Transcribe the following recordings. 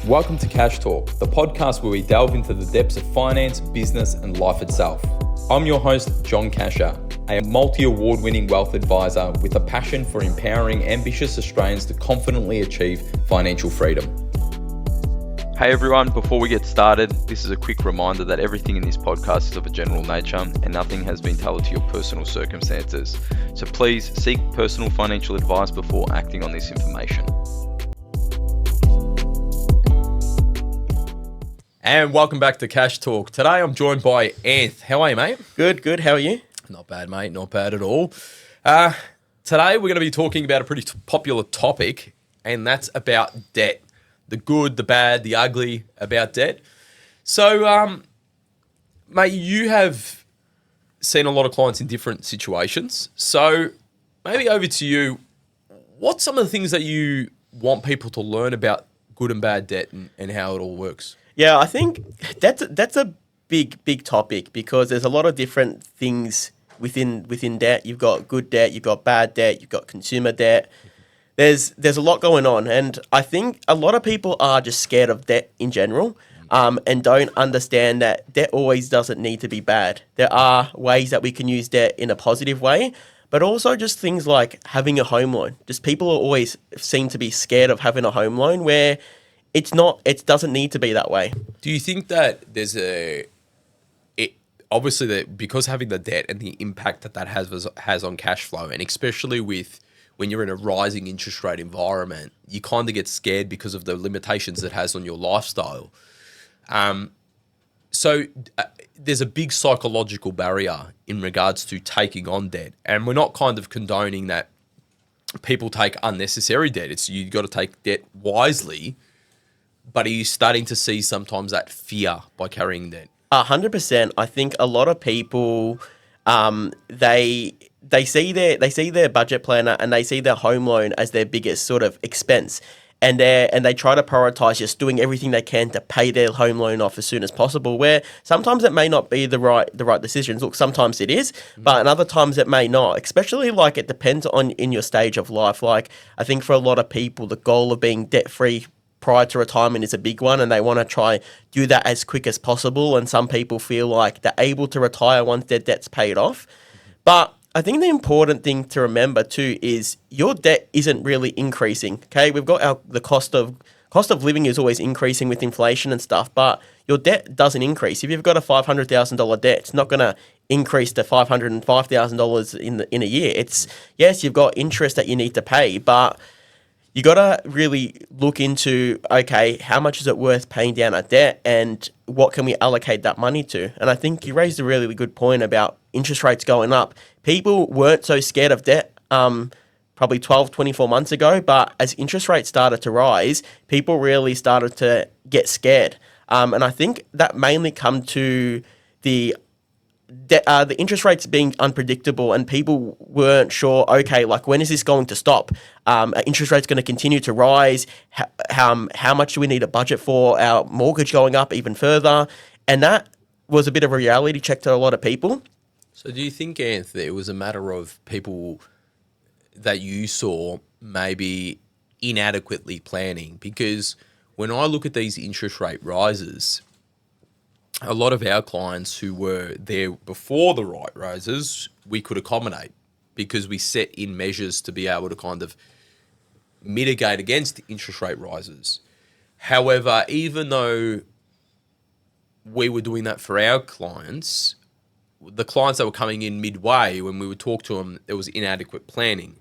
Welcome to Cash Talk, the podcast where we delve into the depths of finance, business, and life itself. I'm your host, John Cachia, a multi-award-winning wealth advisor with a passion for empowering ambitious Australians to confidently achieve financial freedom. Hey everyone, before we get started, this is a quick reminder that everything in this podcast is of a general nature and nothing has been tailored to your personal circumstances. So please seek personal financial advice before acting on this information. And welcome back to Cash Talk. Today I'm joined by Anth. How are you, mate? Good. How are you? Not bad, mate. Not bad at all. Today we're going to be talking about a pretty popular topic, and that's about debt. The good, the bad, the ugly about debt. So, mate, you have seen a lot of clients in different situations. So maybe over to you, what's some of the things that you want people to learn about good and bad debt and how it all works? Yeah, I think that's a big topic because there's a lot of different things within debt. You've got good debt, you've got bad debt, you've got consumer debt. There's a lot going on, and I think a lot of people are just scared of debt in general, and don't understand that debt always doesn't need to be bad. There are ways that we can use debt in a positive way, but also just things like having a home loan. Just people always seem to be scared of having a home loan where it doesn't need to be that way. Do you think that there's obviously that because having the debt and the impact that has on cash flow, and especially with when you're in a rising interest rate environment, you kind of get scared because of the limitations it has on your lifestyle. So there's a big psychological barrier in regards to taking on debt. And we're not kind of condoning that people take unnecessary debt. You've got to take debt wisely, but are you starting to see sometimes that fear by carrying debt? 100%. I think a lot of people, they see their budget planner and they see their home loan as their biggest sort of expense, and they try to prioritize just doing everything they can to pay their home loan off as soon as possible. Where sometimes it may not be the right decisions. Look, sometimes it is, but in other times it may not. Especially like it depends on in your stage of life. Like I think for a lot of people, the goal of being debt free prior to retirement is a big one, and they want to try do that as quick as possible. And some people feel like they're able to retire once their debt's paid off. But I think the important thing to remember too is your debt isn't really increasing. Okay, we've got the cost of living is always increasing with inflation and stuff, but your debt doesn't increase. If you've got a $500,000 debt, it's not going to increase to $505,000 in a year. It's yes, you've got interest that you need to pay, but you got to really look into, okay, how much is it worth paying down our debt and what can we allocate that money to? And I think you raised a really good point about interest rates going up. People weren't so scared of debt probably 12, 24 months ago, but as interest rates started to rise, people really started to get scared. And I think that mainly come to the interest rates being unpredictable, and people weren't sure, okay, like when is this going to stop? Are interest rates going to continue to rise? How much do we need a budget for our mortgage going up even further? And that was a bit of a reality check to a lot of people. So do you think, Anthony, it was a matter of people that you saw maybe inadequately planning? Because when I look at these interest rate rises, a lot of our clients who were there before the rate rises, we could accommodate because we set in measures to be able to kind of mitigate against interest rate rises. However, even though we were doing that for our clients, the clients that were coming in midway, when we would talk to them, there was inadequate planning.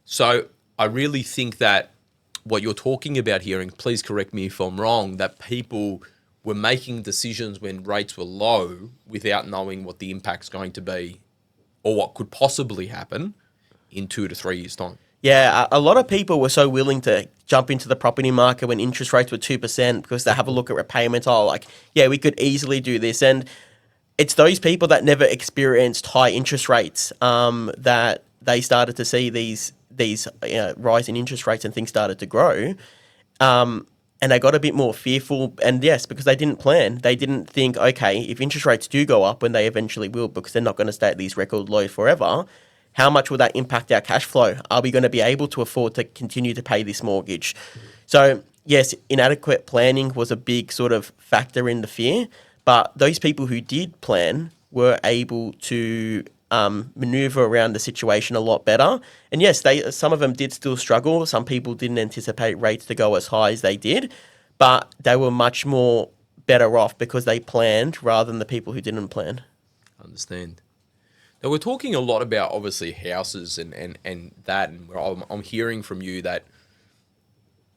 So I really think that what you're talking about here, and please correct me if I'm wrong, that people were making decisions when rates were low without knowing what the impact's going to be or what could possibly happen in 2 to 3 years' time. Yeah, a lot of people were so willing to jump into the property market when interest rates were 2% because they have a look at repayments. Oh, like, yeah, we could easily do this. And it's those people that never experienced high interest rates that they started to see these rise in interest rates and things started to grow. And they got a bit more fearful, and yes, because they didn't plan. They didn't think, okay, if interest rates do go up, when they eventually will, because they're not going to stay at these record lows forever, how much will that impact our cash flow? Are we going to be able to afford to continue to pay this mortgage? So yes, inadequate planning was a big sort of factor in the fear, but those people who did plan were able to maneuver around the situation a lot better. And yes, some of them did still struggle. Some people didn't anticipate rates to go as high as they did, but they were much more better off because they planned rather than the people who didn't plan. Understand. Now, we're talking a lot about, obviously, houses and that, and I'm hearing from you that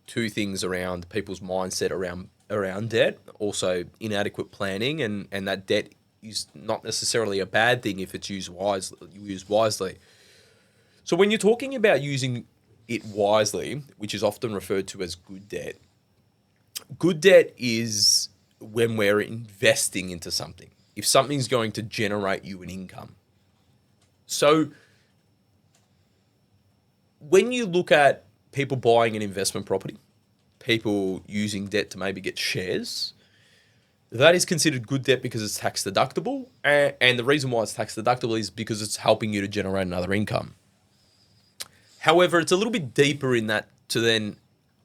two things around people's mindset around debt, also inadequate planning, and that debt is not necessarily a bad thing if it's used wisely. So when you're talking about using it wisely, which is often referred to as good debt is when we're investing into something. If something's going to generate you an income. So when you look at people buying an investment property, people using debt to maybe get shares, that is considered good debt because it's tax deductible. And the reason why it's tax deductible is because it's helping you to generate another income. However, it's a little bit deeper in that to then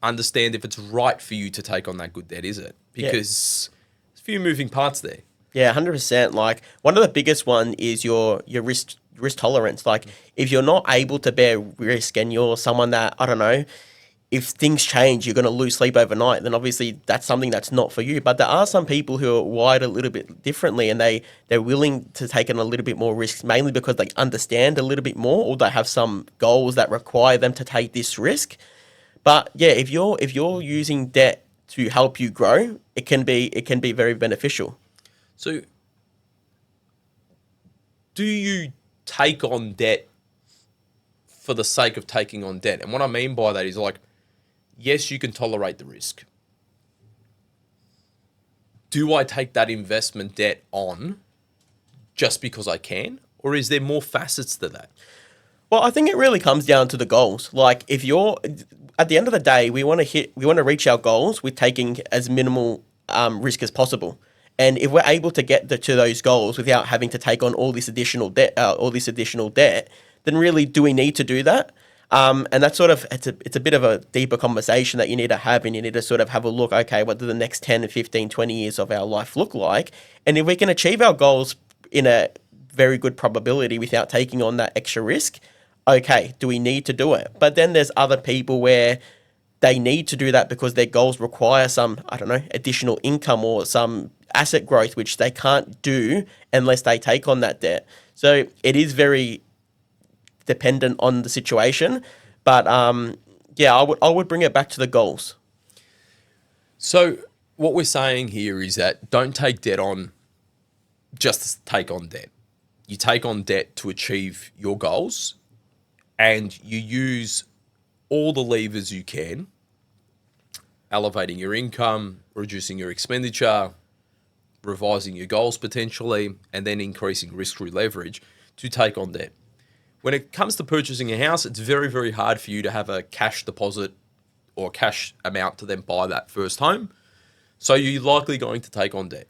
understand if it's right for you to take on that good debt, is it? Because there's a few moving parts there. Yeah, 100%. Like, one of the biggest one is your risk tolerance. Like, if you're not able to bear risk and you're someone that, I don't know, if things change, you're going to lose sleep overnight, then obviously that's something that's not for you. But there are some people who are wired a little bit differently, and they're willing to take on a little bit more risks, mainly because they understand a little bit more, or they have some goals that require them to take this risk. But yeah, if you're using debt to help you grow, it can be very beneficial. So do you take on debt for the sake of taking on debt? And what I mean by that is, like, yes, you can tolerate the risk. Do I take that investment debt on just because I can? Or is there more facets to that? Well, I think it really comes down to the goals. Like, if you're at the end of the day, we want to reach our goals with taking as minimal risk as possible. And if we're able to get to those goals without having to take on all this additional debt, then really, do we need to do that? And that's sort of, it's a bit of a deeper conversation that you need to have, and you need to sort of have a look, okay, what do the next 10, 15, 20 years of our life look like? And if we can achieve our goals in a very good probability without taking on that extra risk, okay, do we need to do it? But then there's other people where they need to do that because their goals require some, I don't know, additional income or some asset growth, which they can't do unless they take on that debt. So it is very dependent on the situation. But yeah, I would bring it back to the goals. So what we're saying here is that don't take debt on just to take on debt. You take on debt to achieve your goals, and you use all the levers you can, elevating your income, reducing your expenditure, revising your goals potentially, and then increasing risk-free leverage to take on debt. When it comes to purchasing a house, it's very, very hard for you to have a cash deposit or cash amount to then buy that first home. So you're likely going to take on debt.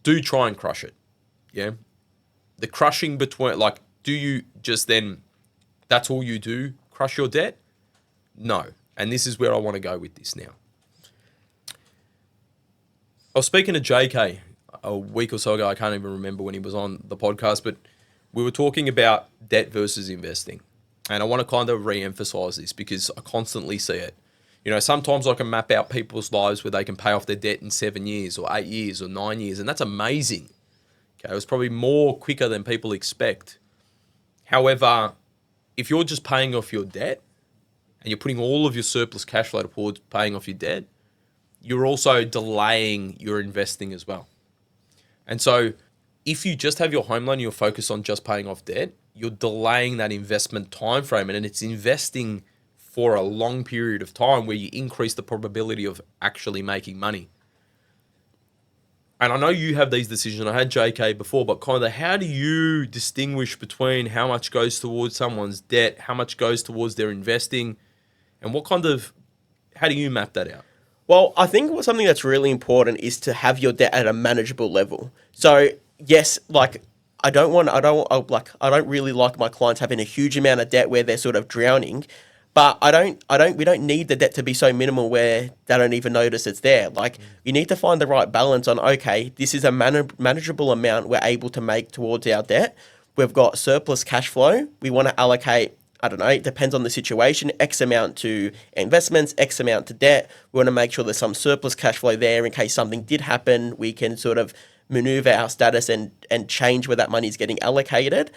Do try and crush it. Yeah. The crushing between, like, do you just then, that's all you do, crush your debt? No. And this is where I want to go with this now. I was speaking to JK a week or so ago. I can't even remember when he was on the podcast, but we were talking about debt versus investing. And I want to kind of re-emphasize this because I constantly see it. You know, sometimes I can map out people's lives where they can pay off their debt in 7 years or 8 years or 9 years, and that's amazing. Okay, it was probably more quicker than people expect. However, if you're just paying off your debt and you're putting all of your surplus cash flow towards paying off your debt, you're also delaying your investing as well. And so if you just have your home loan and you're focused on just paying off debt, you're delaying that investment time frame, and it's investing for a long period of time where you increase the probability of actually making money. And I know you have these decisions. I had JK before, but kind of how do you distinguish between how much goes towards someone's debt, how much goes towards their investing, and how do you map that out? Well, I think something that's really important is to have your debt at a manageable level. So yes, like I don't really like my clients having a huge amount of debt where they're sort of drowning. But we don't need the debt to be so minimal where they don't even notice it's there. Like, you need to find the right balance on, okay, this is a manageable amount we're able to make towards our debt. We've got surplus cash flow. We want to allocate, I don't know, it depends on the situation, X amount to investments, X amount to debt. We want to make sure there's some surplus cash flow there in case something did happen. We can sort of maneuver our status and change where that money is getting allocated.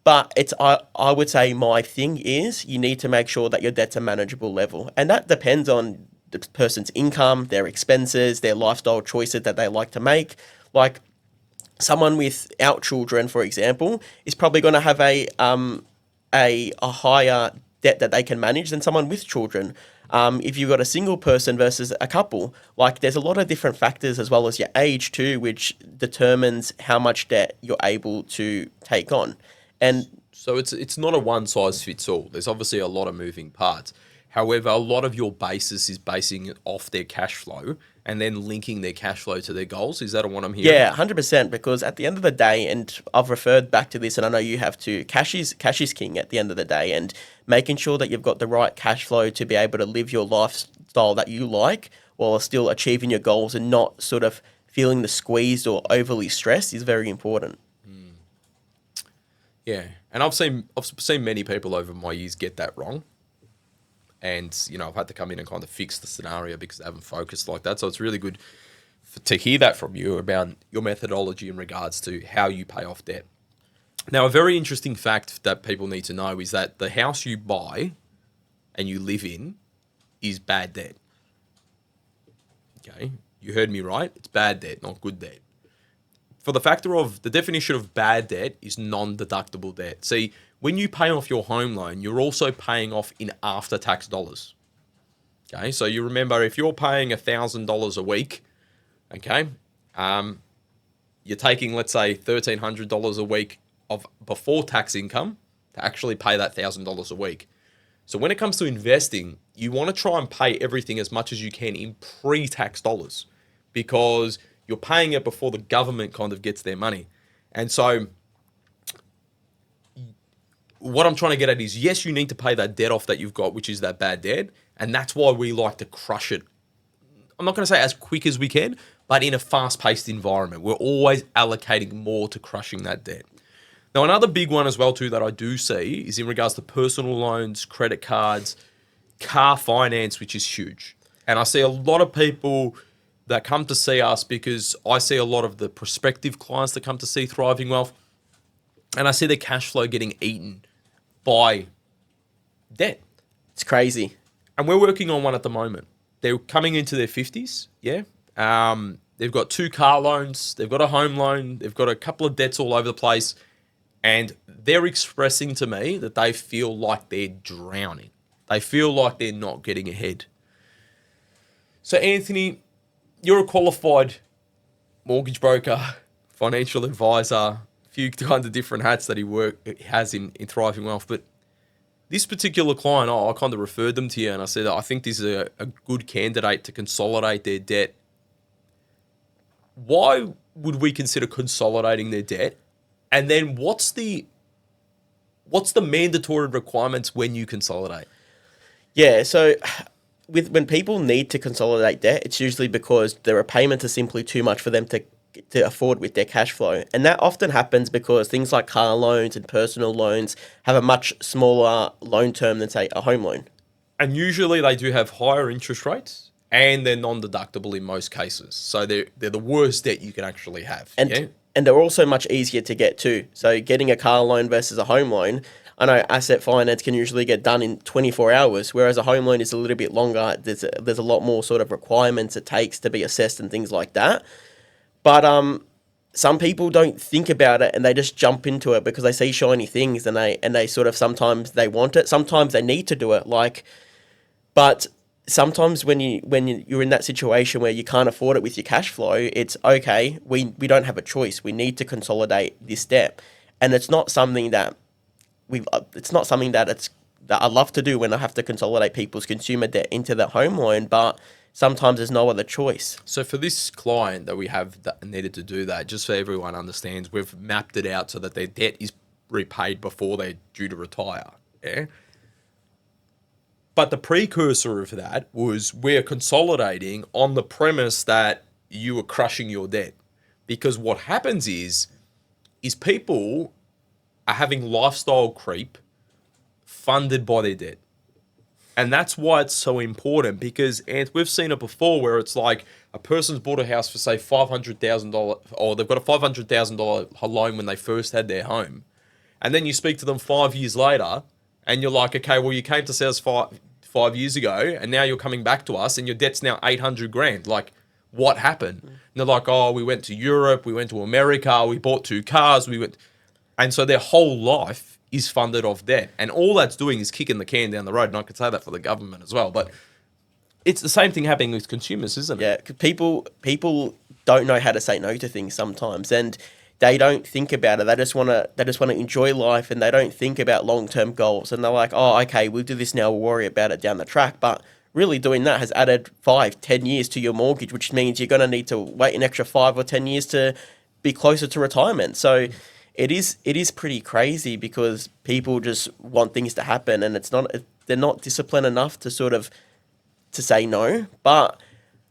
But I would say my thing is you need to make sure that your debt's a manageable level. And that depends on the person's income, their expenses, their lifestyle choices that they like to make. Like, someone without children, for example, is probably going to have a higher debt that they can manage than someone with children. If you've got a single person versus a couple, like, there's a lot of different factors as well as your age too, which determines how much debt you're able to take on. And So it's not a one size fits all. There's obviously a lot of moving parts. However, a lot of your basis is basing it off their cash flow and then linking their cash flow to their goals. Is that what I'm hearing? yeah, 100%. Because at the end of the day, and I've referred back to this, and I know you have too, cash is king at the end of the day, and making sure that you've got the right cash flow to be able to live your lifestyle that you like while still achieving your goals and not sort of feeling the squeezed or overly stressed is very important. Yeah, and I've seen many people over my years get that wrong, and I've had to come in and kind of fix the scenario because they haven't focused like that. So it's really good to hear that from you about your methodology in regards to how you pay off debt. Now, a very interesting fact that people need to know is that the house you buy and you live in is bad debt. Okay, you heard me right. It's bad debt, not good debt. For the factor of the definition of bad debt is non-deductible debt. See, when you pay off your home loan, you're also paying off in after-tax dollars. Okay, so you remember if you're paying $1,000 a week, okay, you're taking, let's say, $1,300 a week of before tax income to actually pay that $1,000 a week. So when it comes to investing, you want to try and pay everything as much as you can in pre-tax dollars, because you're paying it before the government kind of gets their money. And so what I'm trying to get at is, yes, you need to pay that debt off that you've got, which is that bad debt. And that's why we like to crush it. I'm not going to say as quick as we can, but in a fast-paced environment. We're always allocating more to crushing that debt. Now, another big one as well, too, that I do see is in regards to personal loans, credit cards, car finance, which is huge. And I see a lot of people that come to see us because I see a lot of the prospective clients that come to see Thriving Wealth, and I see their cash flow getting eaten by debt. It's crazy. And we're working on one at the moment. They're coming into their 50s, yeah? They've got 2 car loans, they've got a home loan, they've got a couple of debts all over the place, and they're expressing to me that they feel like they're drowning. They feel like they're not getting ahead. So, Anthony, you're a qualified mortgage broker, financial advisor, a few kinds of different hats that he has in Thriving Wealth. But this particular client, I kind of referred them to you and I said, I think this is a good candidate to consolidate their debt. Why would we consider consolidating their debt? And then what's the mandatory requirements when you consolidate? Yeah, so when people need to consolidate debt, it's usually because the repayments are simply too much for them to afford with their cash flow. And that often happens because things like car loans and personal loans have a much smaller loan term than, say, a home loan. And usually they do have higher interest rates and they're non-deductible in most cases. So they're the worst debt you can actually have. And they're also much easier to get too. So getting a car loan versus a home loan, I know asset finance can usually get done in 24 hours, whereas a home loan is a little bit longer. There's a lot more sort of requirements it takes to be assessed and things like that. But some people don't think about it and they just jump into it because they see shiny things and they sort of sometimes they want it, sometimes they need to do it. But sometimes when you're in that situation where you can't afford it with your cash flow, it's okay. We don't have a choice. We need to consolidate this debt, and it's not something that I love to do when I have to consolidate people's consumer debt into their home loan, but sometimes there's no other choice. So for this client that we have that needed to do that, just so everyone understands, we've mapped it out so that their debt is repaid before they're due to retire. Yeah. But the precursor of that was we're consolidating on the premise that you are crushing your debt. Because what happens is people are having lifestyle creep funded by their debt. And that's why it's so important because, and we've seen it before where it's like a person's bought a house for, say, $500,000, or they've got a $500,000 loan when they first had their home. And then you speak to them 5 years later and you're like, okay, well, you came to see us five years ago and now you're coming back to us and your debt's now 800 grand. Like, what happened? And they're like, oh, we went to Europe, we went to America, we bought 2 cars, we went. And so their whole life is funded off debt. And all that's doing is kicking the can down the road. And I could say that for the government as well. But it's the same thing happening with consumers, isn't it? Yeah, 'cause people don't know how to say no to things sometimes, and they don't think about it. They just wanna enjoy life, and they don't think about long-term goals. And they're like, oh, okay, we'll do this now. We'll worry about it down the track. But really, doing that has added 5-10 years to your mortgage, which means you're gonna need to wait an extra 5 or 10 years to be closer to retirement. So it is pretty crazy because people just want things to happen, and they're not disciplined enough to sort of to say no. But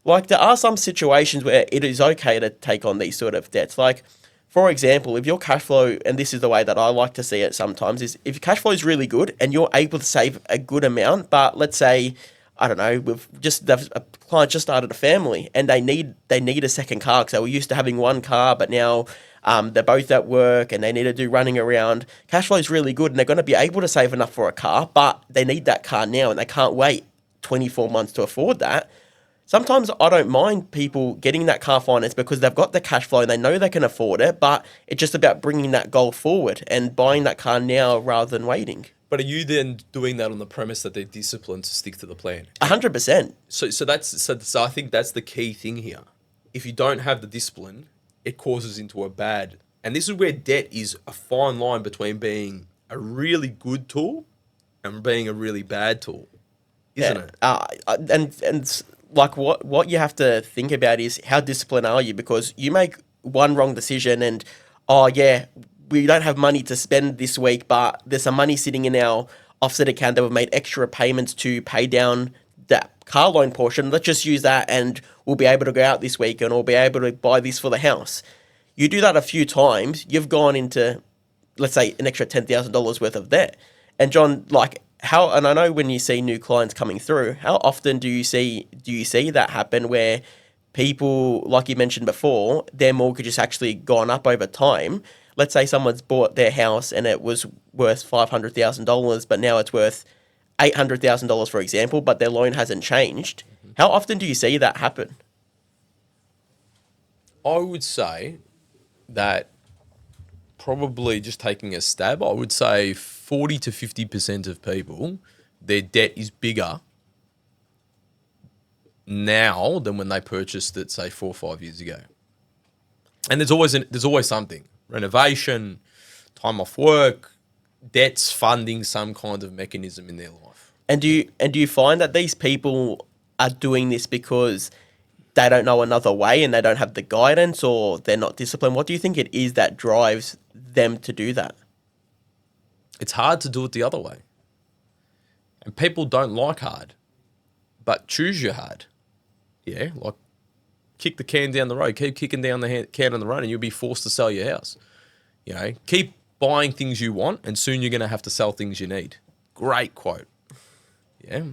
like, there are some situations where it is okay to take on these sort of debts. Like, for example, if your cash flow, and this is the way that I like to see it sometimes, is if your cash flow is really good and you're able to save a good amount, but let's say, I don't know, a client just started a family and they need a second car because they were used to having one car, but now they're both at work and they need to do running around. Cash flow is really good and they're going to be able to save enough for a car, but they need that car now and they can't wait 24 months to afford that. Sometimes I don't mind people getting that car finance because they've got the cash flow and they know they can afford it, but it's just about bringing that goal forward and buying that car now rather than waiting. But are you then doing that on the premise that they're disciplined to stick to the plan? 100%. So I think that's the key thing here. If you don't have the discipline, it causes into a bad. And this is where debt is a fine line between being a really good tool and being a really bad tool, isn't it? And like what you have to think about is how disciplined are you? Because you make one wrong decision and, oh yeah, we don't have money to spend this week, but there's some money sitting in our offset account that we've made extra payments to pay down that car loan portion. Let's just use that and we'll be able to go out this week and we'll be able to buy this for the house. You do that a few times, you've gone into, let's say, an extra $10,000 worth of debt. And John, like, and I know when you see new clients coming through, how often do you see that happen where people, like you mentioned before, their mortgage has actually gone up over time? Let's say someone's bought their house and it was worth $500,000, but now it's worth $800,000, for example, but their loan hasn't changed. How often do you see that happen? I would say that probably, just taking a stab, I would say 40 to 50% of people, their debt is bigger now than when they purchased it, say, 4 or 5 years ago. And there's always something. Renovation, time off work, debts funding some kind of mechanism in their life. And do you find that these people are doing this because they don't know another way and they don't have the guidance, or they're not disciplined? What do you think it is that drives them to do that? It's hard to do it the other way. And people don't like hard, but choose your hard. Yeah, like, kick the can down the road, keep kicking down the can on the road, and you'll be forced to sell your house. You know, keep buying things you want, and soon you're going to have to sell things you need. Great quote. Yeah.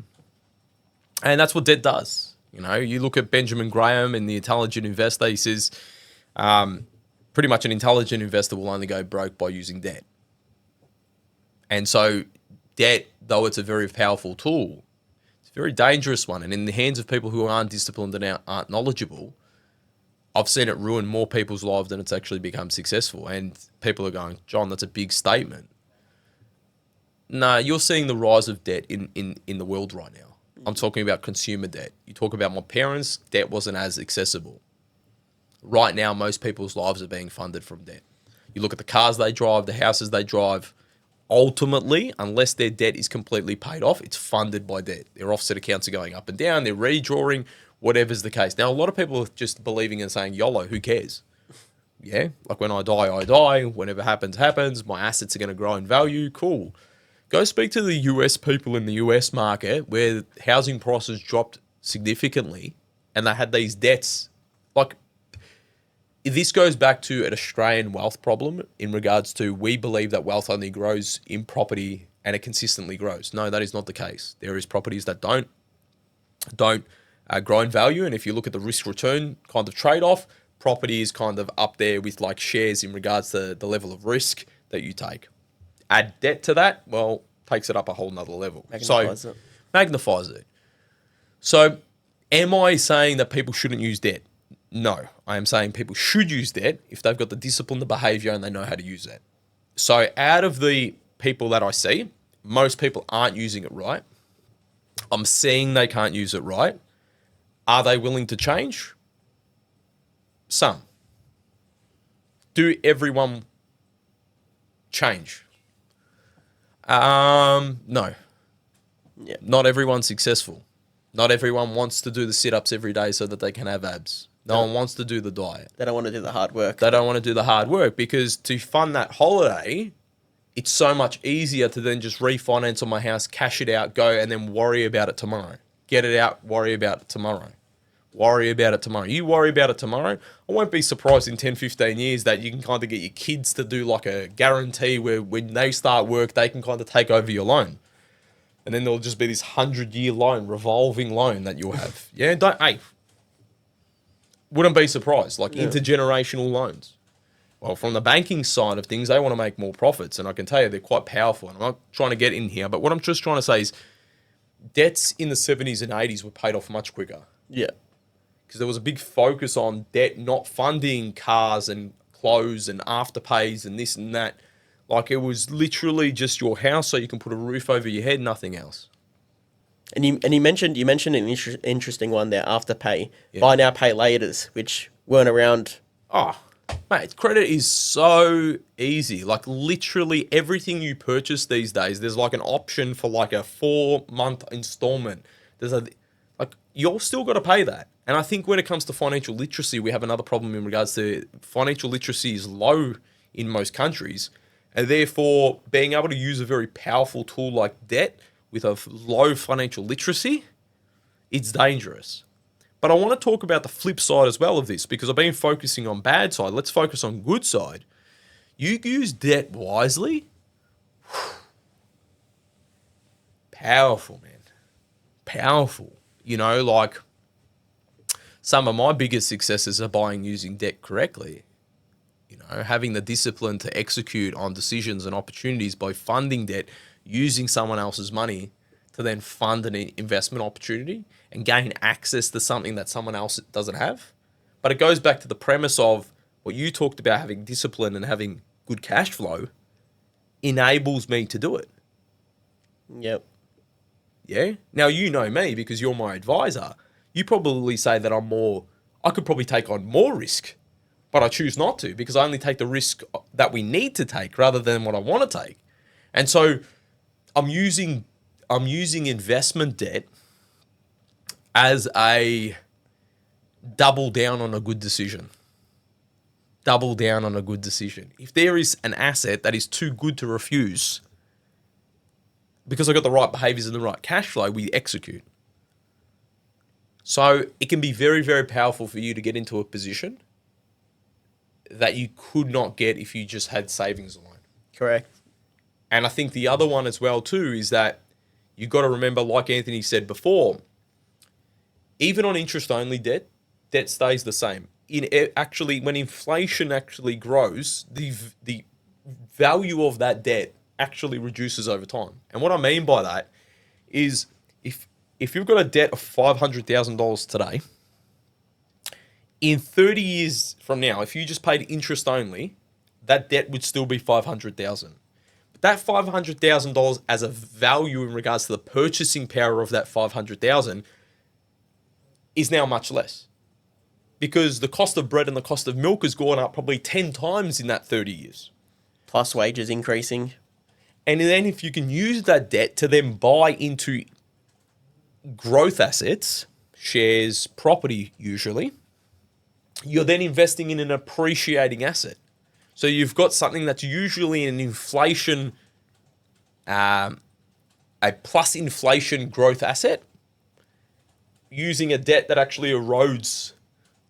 And that's what debt does. You know, you look at Benjamin Graham in The Intelligent Investor, he says pretty much an intelligent investor will only go broke by using debt. And so debt, though it's a very powerful tool, it's a very dangerous one. And in the hands of people who aren't disciplined and aren't knowledgeable, I've seen it ruin more people's lives than it's actually become successful. And people are going, John, that's a big statement. No, you're seeing the rise of debt in the world right now. I'm talking about consumer debt. You talk about my parents, debt wasn't as accessible. Right now, most people's lives are being funded from debt. You look at the cars they drive, the houses they drive. Ultimately, unless their debt is completely paid off, it's funded by debt. Their offset accounts are going up and down, they're redrawing, whatever's the case. Now, a lot of people are just believing and saying, YOLO, who cares? Yeah, like when I die, I die. Whenever happens, happens. My assets are going to grow in value. Cool. Go speak to the US people in the US market where housing prices dropped significantly and they had these debts. Like, this goes back to an Australian wealth problem in regards to we believe that wealth only grows in property and it consistently grows. No, that is not the case. There is properties that don't grow in value. And if you look at the risk return kind of trade-off, property is kind of up there with like shares in regards to the level of risk that you take. Add debt to that, well, takes it up a whole nother level. Magnifies it. So am I saying that people shouldn't use debt? No, I am saying people should use debt if they've got the discipline, the behavior, and they know how to use it. So out of the people that I see, most people aren't using it right. I'm seeing they can't use it right. Are they willing to change? Some. Do everyone change? No. Yeah. Not everyone's successful. Not everyone wants to do the sit-ups every day so that they can have abs. No one wants to do the diet. They don't want to do the hard work. They don't want to do the hard work because to fund that holiday, it's so much easier to then just refinance on my house, cash it out, go, and then worry about it tomorrow. Get it out, worry about it tomorrow. Worry about it tomorrow. You worry about it tomorrow, I won't be surprised in 10, 15 years that you can kind of get your kids to do like a guarantee where when they start work, they can kind of take over your loan. And then there'll just be this 100-year loan, revolving loan that you'll have. Yeah, wouldn't be surprised. Like intergenerational loans. Well, from the banking side of things, they want to make more profits. And I can tell you they're quite powerful. And I'm not trying to get in here, but what I'm just trying to say is debts in the 70s and 80s were paid off much quicker. Yeah. Because there was a big focus on debt not funding cars and clothes and afterpays and this and that. Like it was literally just your house so you can put a roof over your head, nothing else. And you mentioned an interesting one there, Afterpay, buy now, pay laters, which weren't around. Oh, mate, credit is so easy. Like literally everything you purchase these days, there's like an option for like a 4-month installment. You're still got to pay that. And I think when it comes to financial literacy, we have another problem in regards to financial literacy is low in most countries. And therefore, being able to use a very powerful tool like debt with a low financial literacy, it's dangerous. But I want to talk about the flip side as well of this because I've been focusing on bad side. Let's focus on good side. You use debt wisely. Powerful, man. Powerful. You know, like some of my biggest successes are buying using debt correctly. You know, having the discipline to execute on decisions and opportunities by funding debt, using someone else's money to then fund an investment opportunity and gain access to something that someone else doesn't have. But it goes back to the premise of what you talked about, having discipline and having good cash flow enables me to do it. Yep. Yeah. Now, you know me because you're my advisor. You probably say that I could probably take on more risk, but I choose not to because I only take the risk that we need to take rather than what I want to take. And so I'm using investment debt as a double down on a good decision. Double down on a good decision. If there is an asset that is too good to refuse, because I got the right behaviors and the right cash flow, we execute. So it can be very, very powerful for you to get into a position that you could not get if you just had savings alone. Correct. And I think the other one as well too is that you've got to remember, like Anthony said before, even on interest-only debt stays the same. When inflation actually grows, the value of that debt actually reduces over time. And what I mean by that is if you've got a debt of $500,000 today, in 30 years from now, if you just paid interest only, that debt would still be $500,000. But that $500,000 as a value in regards to the purchasing power of that $500,000 is now much less. Because the cost of bread and the cost of milk has gone up probably 10 times in that 30 years. Plus wages increasing. And then if you can use that debt to then buy into growth assets, shares, property usually, you're then investing in an appreciating asset. So you've got something that's usually an inflation a plus inflation growth asset using a debt that actually erodes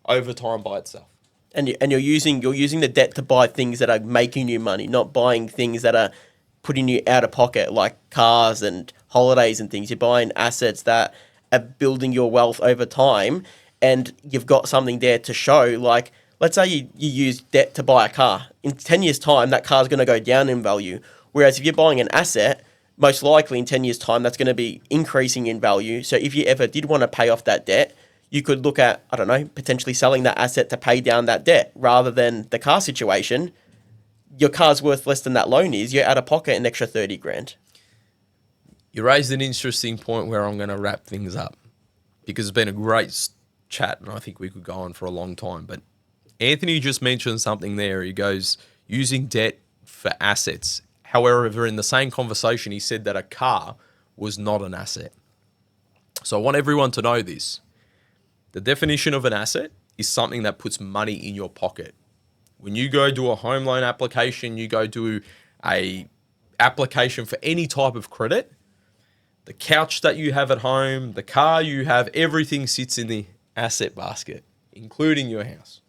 over time by itself. And you're using the debt to buy things that are making you money, not buying things that are putting you out of pocket, like cars and holidays and things. You're buying assets that are building your wealth over time, and you've got something there to show. Like, let's say you use debt to buy a car. In 10 years' time, that car's going to go down in value. Whereas if you're buying an asset, most likely in 10 years' time, that's going to be increasing in value. So if you ever did want to pay off that debt, you could look at, I don't know, potentially selling that asset to pay down that debt rather than the car situation. Your car's worth less than that loan is. You're out of pocket an extra 30 grand. You raised an interesting point where I'm going to wrap things up because it's been a great chat and I think we could go on for a long time. But Anthony just mentioned something there. He goes, using debt for assets. However, in the same conversation, he said that a car was not an asset. So I want everyone to know this. The definition of an asset is something that puts money in your pocket. When you go do a home loan application, you go do a application for any type of credit, the couch that you have at home, the car you have, everything sits in the asset basket, including your house.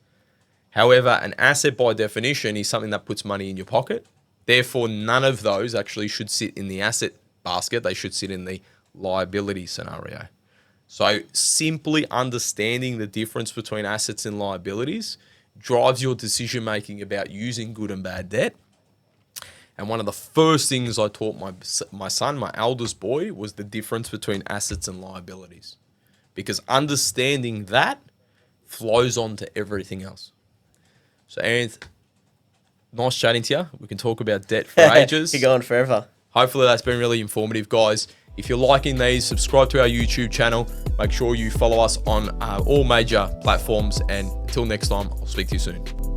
However, an asset by definition is something that puts money in your pocket. Therefore, none of those actually should sit in the asset basket. They should sit in the liability scenario. So simply understanding the difference between assets and liabilities drives your decision-making about using good and bad debt. And one of the first things I taught my son, my eldest boy, was the difference between assets and liabilities. Because understanding that flows on to everything else. So, Aaron, nice chatting to you. We can talk about debt for ages. You're going forever. Hopefully that's been really informative, guys. If you're liking these, subscribe to our YouTube channel. Make sure you follow us on all major platforms. And until next time, I'll speak to you soon.